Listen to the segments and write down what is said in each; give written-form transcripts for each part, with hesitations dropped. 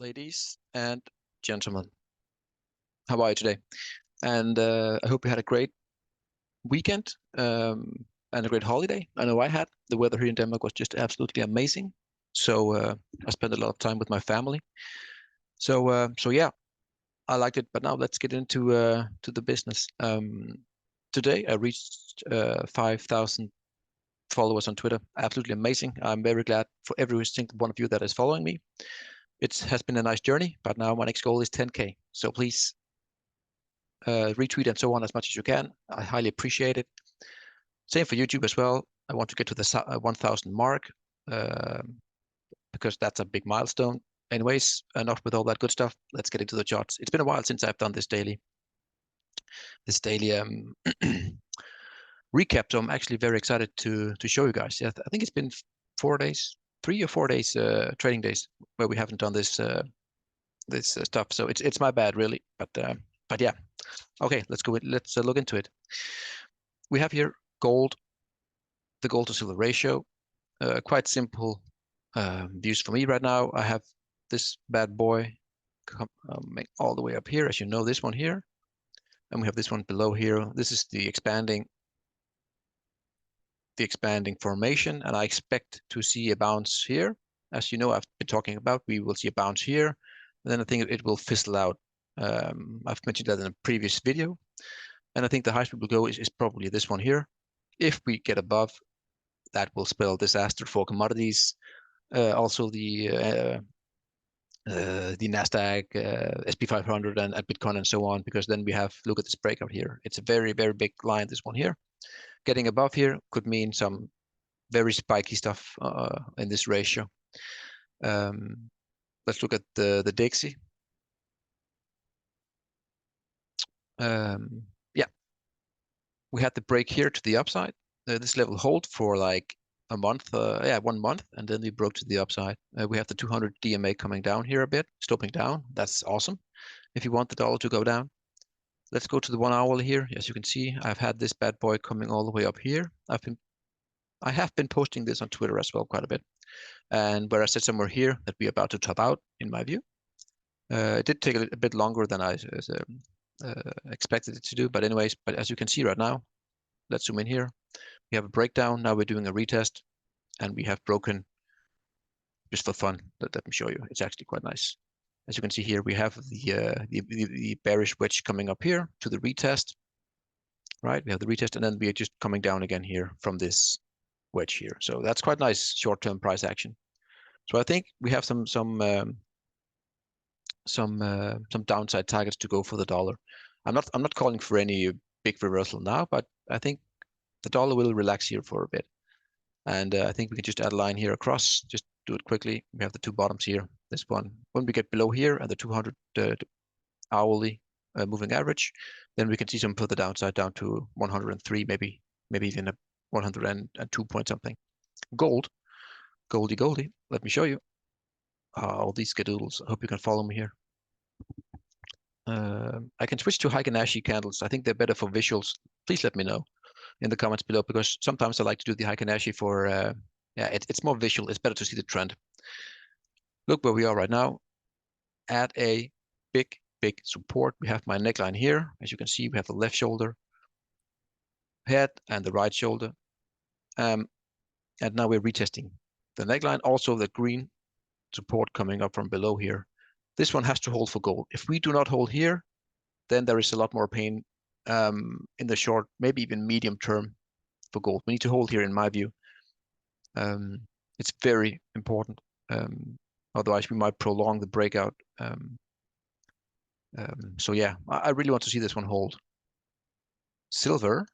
Ladies and gentlemen, how are you today? And I hope you had a great weekend and a great holiday. I know I had. The weather here in Denmark was just absolutely amazing. So I spent a lot of time with my family. So yeah, I liked it. But now let's get into to the business. Today I reached 5,000 followers on Twitter. Absolutely amazing. I'm very glad for every single one of you that is following me. It has been a nice journey, but now my next goal is 10K. So please retweet and so on as much as you can. I highly appreciate it. Same for YouTube as well. I want to get to the 1,000 mark uh, because that's a big milestone. Anyways, enough with all that good stuff. Let's get into the charts. It's been a while since I've done this daily recap. So I'm actually very excited to show you guys. Yeah, I think it's been 4 days, 3 or 4 days, trading days where we haven't done this stuff. So it's my bad really, but yeah. Okay, let's go. Let's look into it. We have here gold, the gold to silver ratio. Quite simple views for me right now. I have this bad boy all the way up here, as you know, this one here, and we have this one below here. This is the expanding formation, and I expect to see a bounce here. As you know, I've been talking about, we will see a bounce here, and then I think it will fizzle out. I've mentioned that in a previous video, and I think the highest we will go is probably this one here. If we get above, that will spell disaster for commodities. Also the Nasdaq, SP 500, and Bitcoin, and so on, because then we have, look at this breakout here. It's a very, very big line, this one here. Getting above here could mean some very spiky stuff in this ratio. Let's look at the Dixie. Yeah, we had the break here to the upside. This level hold for like a month, 1 month, and then we broke to the upside. We have the 200 DMA coming down here a bit, sloping down. That's awesome. If you want the dollar to go down, let's go to the 1 hourly here. As you can see, I've had this bad boy coming all the way up here. I have been posting this on Twitter as well quite a bit, and where I said somewhere here that we're about to top out, in my view. It did take a bit longer than I expected it to do, but anyways, but as you can see right now, let's zoom in here. We have a breakdown. Now we're doing a retest, and we have broken, just for fun. Let me show you. It's actually quite nice. As you can see here, we have the bearish wedge coming up here to the retest, right? We have the retest, and then we are just coming down again here from this wedge here. So that's quite nice short-term price action. So I think we have some downside targets to go for the dollar. I'm not calling for any big reversal now, but I think the dollar will relax here for a bit. And I think we can just add a line here across, just do it quickly. We have the two bottoms here. This one, when we get below here and the 200 hourly moving average, then we can see some further downside down to 103, maybe even a 102 point something. Gold, goldie. Let me show you. All these skadoodles. I hope you can follow me here. I can switch to Heikin-Ashi candles. I think they're better for visuals. Please let me know in the comments below, because sometimes I like to do the Heikin-Ashi for, yeah, it's more visual. It's better to see the trend. Look where we are right now at a big support. We have my neckline here. As you can see, we have the left shoulder, head, and the right shoulder. And now we're retesting the neckline, also the green support coming up from below here. This one has to hold for gold. If we do not hold here, then there is a lot more pain in the short, maybe even medium term for gold. We need to hold here, in my view. It's very important. Otherwise, we might prolong the breakout. So yeah, I really want to see this one hold. Silver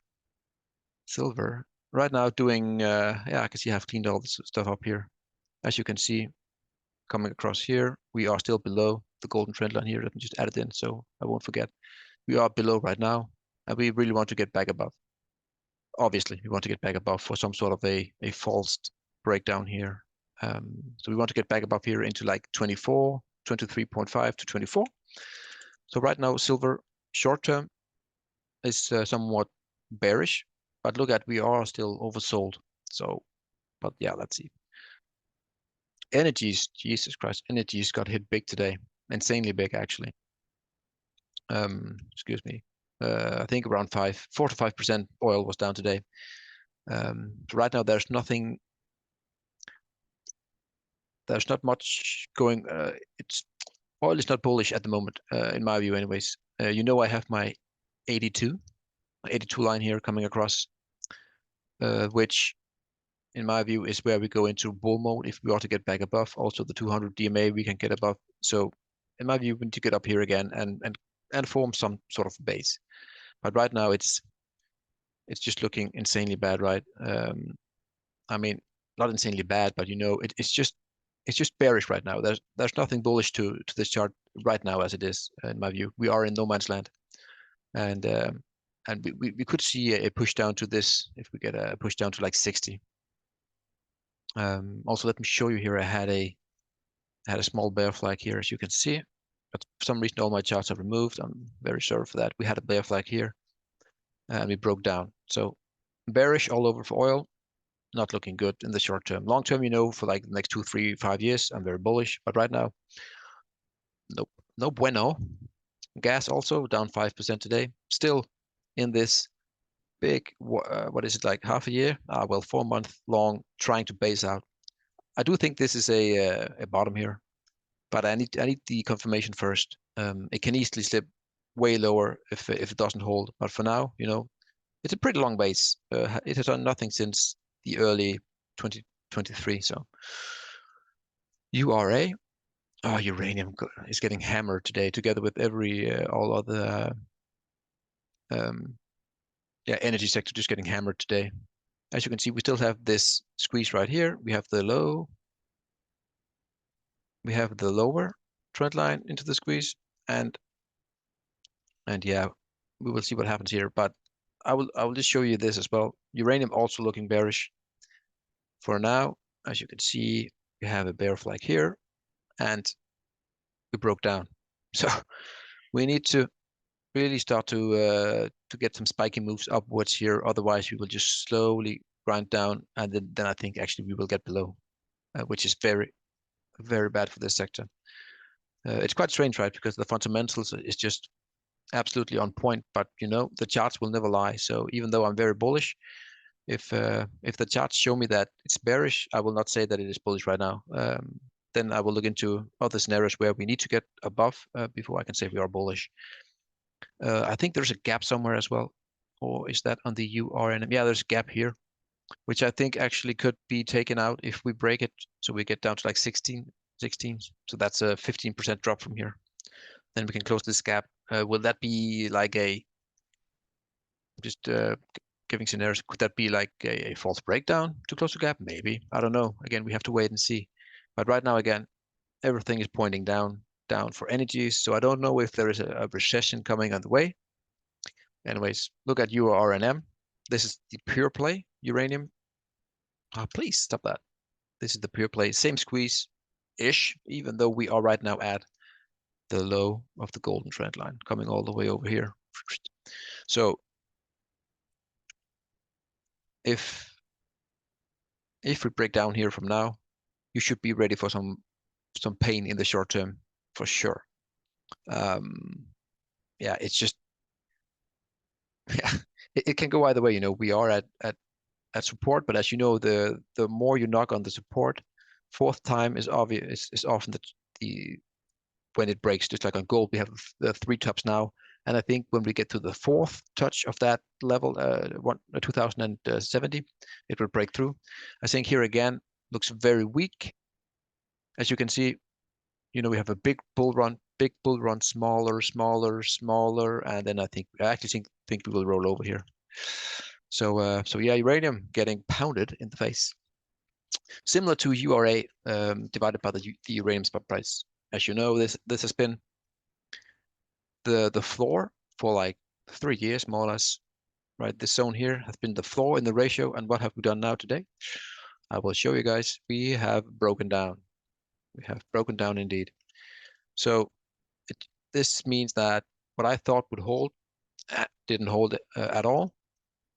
right now doing, yeah, I can see I have cleaned all this stuff up here. As you can see, coming across here, we are still below the golden trend line here. Let me just add it in so I won't forget. We are below right now, and we really want to get back above. Obviously, we want to get back above for some sort of a false breakdown here. So we want to get back above here into like 24, 23.5 to 24. So right now, silver short term is somewhat bearish, but look at, we are still oversold. So, but yeah, let's see. Energies, Jesus Christ, energies got hit big today, insanely big actually. Excuse me. I think around 4 to 5% oil was down today. So right now there's nothing, there's not much going. It's Oil is not bullish at the moment, in my view, anyways. You know, I have my 82, 82 line here coming across, which in my view is where we go into bull mode if we are to get back above. Also, the 200 DMA we can get above. So, in my view, we need to get up here again and form some sort of base. But right now, it's just looking insanely bad, right? I mean, not insanely bad, but you know, it's just bearish right now. There's nothing bullish to this chart right now as it is, in my view. We are in no man's land, and we could see a push down to this if we get a push down to like 60. Also, let me show you here. I had a small bear flag here, as you can see, but for some reason all my charts are removed. I'm very sorry for that. We had a bear flag here, and we broke down. So bearish all over for oil. Not looking good in the short term. Long term, you know, for like the next 2, 3, 5 years, I'm very bullish. But right now, nope, no bueno. Gas also down 5% today. Still in this big, what is it, like half a year? Well, 4 month long trying to base out. I do think this is a bottom here, but I need the confirmation first. It can easily slip way lower if it doesn't hold. But for now, you know, it's a pretty long base. It has done nothing since the early 2023. So URA, uranium is getting hammered today, together with all other yeah, energy sector just getting hammered today. As you can see, we still have this squeeze right here. We have the low, we have the lower trend line into the squeeze, and yeah, we will see what happens here. But I will just show you this as well. Uranium also looking bearish for now. As you can see, we have a bear flag here, and we broke down. So we need to really start to get some spiky moves upwards here. Otherwise, we will just slowly grind down, and then I think actually we will get below, which is very, very bad for this sector. It's quite strange, right? Because the fundamentals is just absolutely on point, but you know the charts will never lie. So even though I'm very bullish, if the charts show me that it's bearish, I will not say that it is bullish right now. Then I will look into other scenarios where we need to get above before I can say we are bullish. I think there's a gap somewhere as well. Or is that on the URNM? Yeah, there's a gap here, which I think actually could be taken out if we break it. So we get down to like 16. So that's a 15% drop from here. Then we can close this gap. Will that be like just giving scenarios, could that be like a false breakdown to close the gap? Maybe. I don't know. Again, we have to wait and see. But right now, again, everything is pointing down for energies. So I don't know if there is a recession coming on the way. Anyways, look at URNM. This is the pure play uranium. Please stop that. This is the pure play, same squeeze-ish, even though we are right now at the low of the golden trend line, coming all the way over here. So if we break down here from now, you should be ready for some pain in the short term for sure. Yeah, it's just yeah, it can go either way. You know, we are at support, but as you know, the more you knock on the support, fourth time is obvious is often the when it breaks. Just like on gold, we have the 3 tops now, and I think when we get to the fourth touch of that level, 2070, it will break through. I think here again looks very weak. As you can see, you know, we have a big bull run, smaller, and then I actually think we will roll over here. So yeah, uranium getting pounded in the face, similar to URA divided by the uranium spot price. As you know, this has been the floor for like 3 years, more or less. Right, this zone here has been the floor in the ratio. And what have we done now today? I will show you guys. We have broken down. We have broken down indeed. So this means that what I thought would hold didn't hold at all.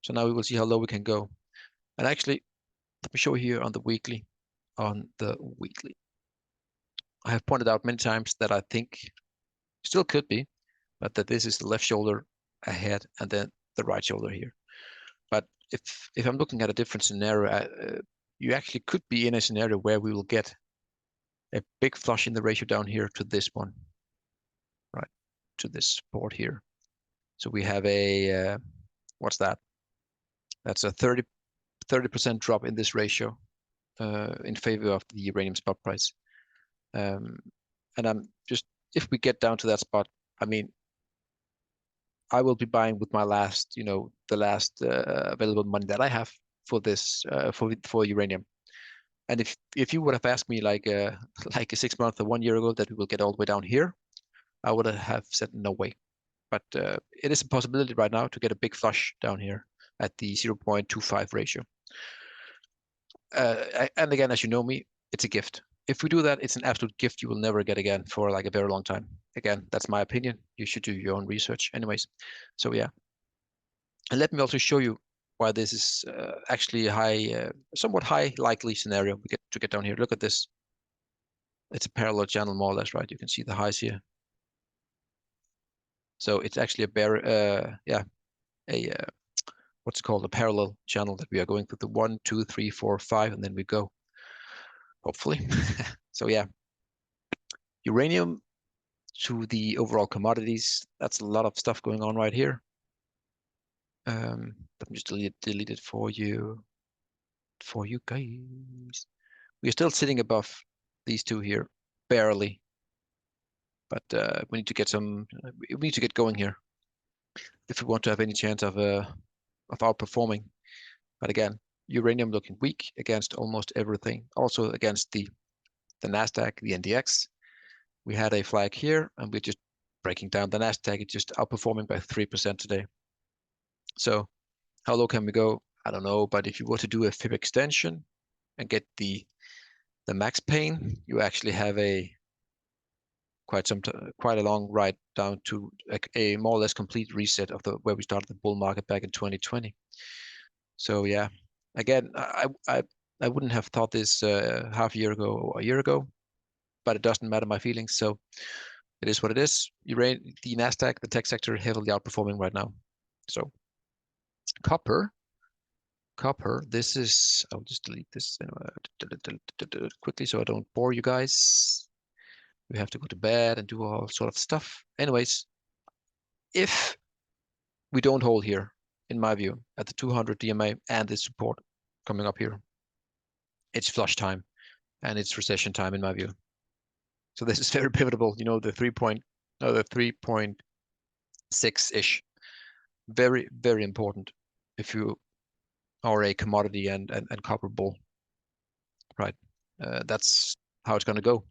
So now we will see how low we can go. And actually, let me show you here on the weekly. on the weekly. I have pointed out many times that I think still could be, but that this is the left shoulder ahead and then the right shoulder here. But if I'm looking at a different scenario, you actually could be in a scenario where we will get a big flush in the ratio down here to this one, right? To this support here. So we have a, what's that? That's a 30% drop in this ratio in favor of the uranium spot price. And I'm just, if we get down to that spot, I mean, I will be buying with my last, the last available money that I have for this, for uranium. And if you would have asked me like like a 6 month or 1 year ago that we will get all the way down here, I would have said no way. But it is a possibility right now to get a big flush down here at the 0.25 ratio. And again, as you know me, it's a gift. If we do that, it's an absolute gift you will never get again for like a very long time. Again, that's my opinion. You should do your own research anyways. So yeah. And let me also show you why this is actually a high, somewhat high likely scenario we get to get down here. Look at this. It's a parallel channel more or less, right? You can see the highs here. So it's actually what's called a parallel channel that we are going through the 1, 2, 3, 4, 5, and then we go, hopefully. So yeah, uranium to the overall commodities. That's a lot of stuff going on right here. Let me just delete it for you guys. We're still sitting above these two here, barely. But we need to get going here if we want to have any chance of outperforming. But again, uranium looking weak against almost everything. Also against the Nasdaq, the NDX. We had a flag here, and we're just breaking down the Nasdaq. It's just outperforming by 3% today. So how low can we go? I don't know. But if you were to do a fib extension and get the max pain, you actually have quite a long ride down to a more or less complete reset of where we started the bull market back in 2020. So yeah, again, I wouldn't have thought this half a year ago or a year ago, but it doesn't matter my feelings. So it is what it is. The Nasdaq, the tech sector, heavily outperforming right now. So copper. This is. I'll just delete this quickly so I don't bore you guys. We have to go to bed and do all sort of stuff. Anyways, if we don't hold here, in my view, at the 200 DMA and this support coming up here, it's flush time and it's recession time in my view. So this is very pivotal. The 3.6-ish. Very, very important if you are a commodity and copper bull, right? That's how it's going to go.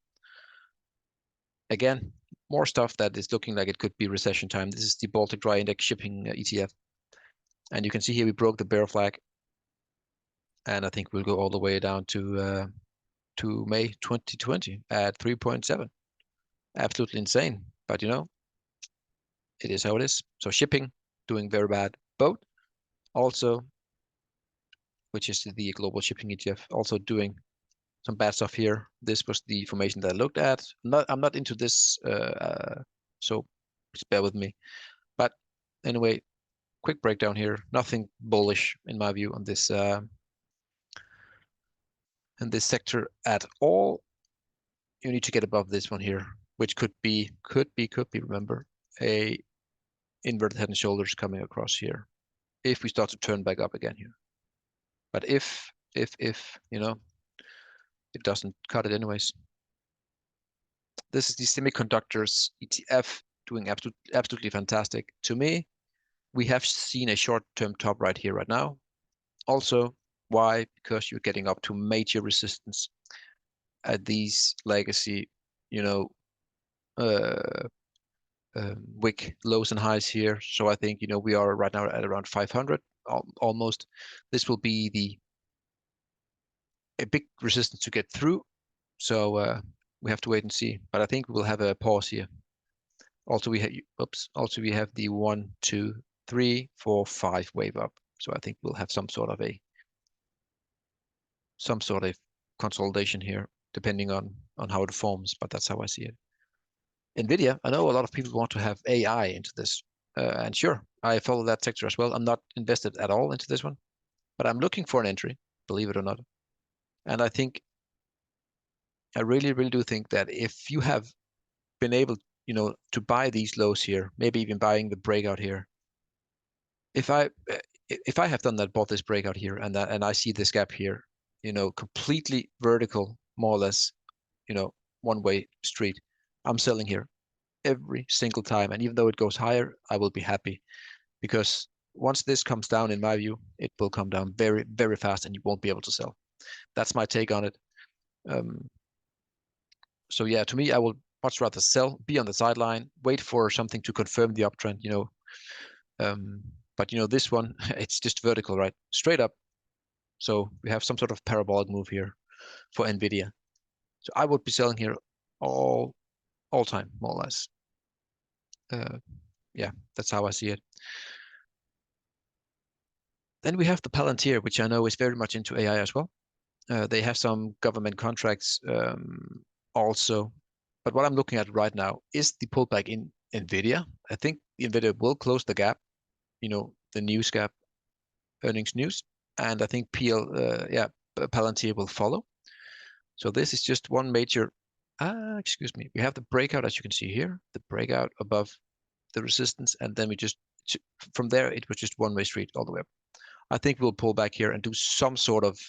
Again, more stuff that is looking like it could be recession time. This is the Baltic Dry Index Shipping ETF. And you can see here we broke the bear flag. And I think we'll go all the way down to May 2020 at 3.7. Absolutely insane. But it is how it is. So shipping doing very bad. Boat also, which is the global shipping ETF, also doing some bad stuff here. This was the information that I looked at. I'm not into this, so just bear with me. But anyway, quick breakdown here. Nothing bullish in my view on this in this sector at all. You need to get above this one here, which could be, remember, a inverted head and shoulders coming across here if we start to turn back up again here. But if it doesn't cut it anyways. This is the semiconductors ETF doing absolutely fantastic. To me, we have seen a short-term top right here, right now. Also, why? Because you're getting up to major resistance at these legacy, wick lows and highs here. So I think, we are right now at around 500 almost. This will be a big resistance to get through. So we have to wait and see. But I think we'll have a pause here. Also, we have the 1, 2, 3, 4, 5 wave up. So I think we'll have some sort of consolidation here, depending on how it forms, but that's how I see it. NVIDIA, I know a lot of people want to have AI into this, and sure, I follow that sector as well. I'm not invested at all into this one, but I'm looking for an entry, believe it or not. And I think, I really, really do think that if you have been able, to buy these lows here, maybe even buying the breakout here, if I have done that, bought this breakout here, and I see this gap here, completely vertical, more or less, one-way street, I'm selling here every single time. And even though it goes higher, I will be happy, because once this comes down, in my view, it will come down very, very fast and you won't be able to sell. That's my take on it. So yeah, to me, I will much rather sell, be on the sideline, wait for something to confirm the uptrend, but this one, it's just vertical, right? Straight up. So we have some sort of parabolic move here for NVIDIA. So I would be selling here all time, more or less. Yeah, that's how I see it. Then we have the Palantir, which I know is very much into AI as well. They have some government contracts also. But what I'm looking at right now is the pullback in NVIDIA. I think NVIDIA will close the gap, the news gap, earnings news. And I think Palantir will follow. So this is just one major, excuse me. We have the breakout, as you can see here, the breakout above the resistance. And then from there, it was just one-way street all the way up. I think we'll pull back here and do some sort of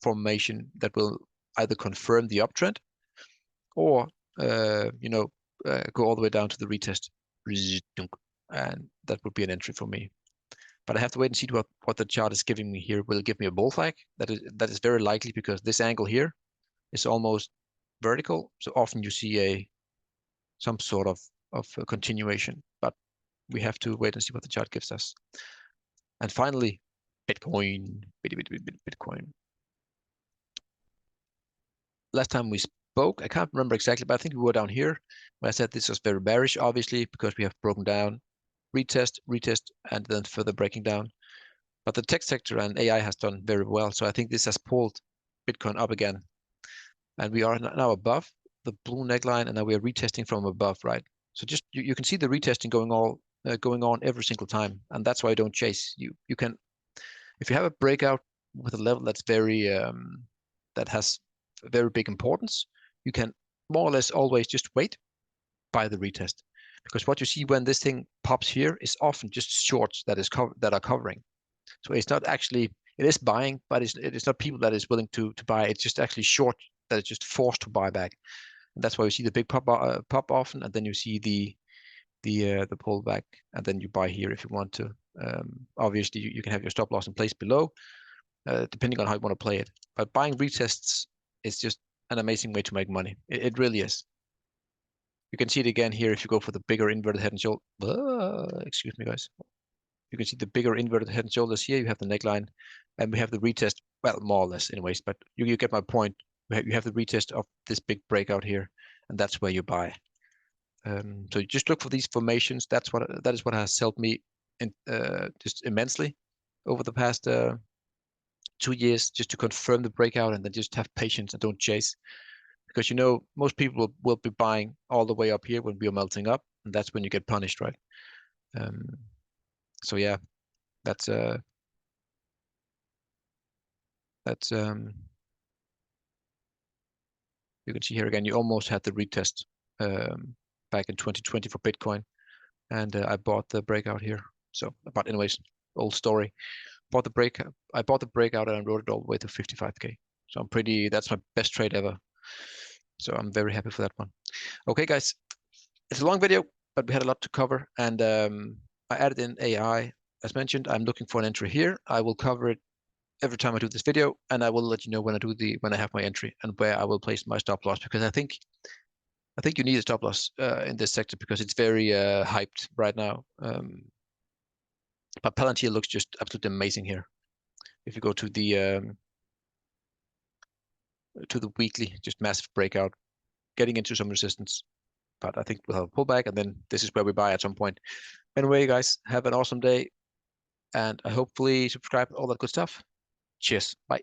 formation that will either confirm the uptrend or, go all the way down to the retest. And that would be an entry for me. But I have to wait and see what the chart is giving me here. Will it give me a bull flag? That is very likely, because this angle here is almost vertical. So often you see some sort of a continuation. But we have to wait and see what the chart gives us. And finally, Bitcoin. Bitcoin. Last time we spoke, I can't remember exactly, but I think we were down here when I said this was very bearish, obviously, because we have broken down, retest, and then further breaking down. But the tech sector and AI has done very well. So I think this has pulled Bitcoin up again. And we are now above the blue neckline, and now we are retesting from above, right? So just you can see the retesting going on every single time. And that's why I don't chase. You can, if you have a breakout with a level that's very, that has very big importance, you can more or less always just wait, buy the retest. Because what you see when this thing pops here is often just shorts that are covering. So it's not actually, it is buying, but it's not people that is willing to buy. It's just actually short that is just forced to buy back. And that's why you see the big pop often, and then you see the pullback, and then you buy here if you want to. Obviously, you can have your stop loss in place below, depending on how you want to play it. But buying retests is just an amazing way to make money. It really is. You can see it again here if you go for the bigger inverted head and shoulder. Excuse me, guys. You can see the bigger inverted head and shoulders here. You have the neckline, and we have the retest. Well, more or less, anyways. But you get my point. You have the retest of this big breakout here, and that's where you buy. So you just look for these formations. That is what has helped me just immensely over the past 2 years, just to confirm the breakout, and then just have patience and don't chase. Because most people will be buying all the way up here when we are melting up, and that's when you get punished, right? So yeah, that's you can see here again, you almost had the retest back in 2020 for Bitcoin, and I bought the breakout here. So, but anyways, old story. I bought the breakout and I rode it all the way to 55K. So that's my best trade ever. So I'm very happy for that one. Okay, guys, it's a long video, but we had a lot to cover, and I added in AI. As mentioned, I'm looking for an entry here. I will cover it every time I do this video, and I will let you know when I have my entry and where I will place my stop loss, because I think you need a stop loss in this sector, because it's very hyped right now. But Palantir looks just absolutely amazing here. If you go to the weekly, just massive breakout, getting into some resistance. But I think we'll have a pullback, and then this is where we buy at some point. Anyway, guys, have an awesome day, and hopefully subscribe, all that good stuff. Cheers. Bye.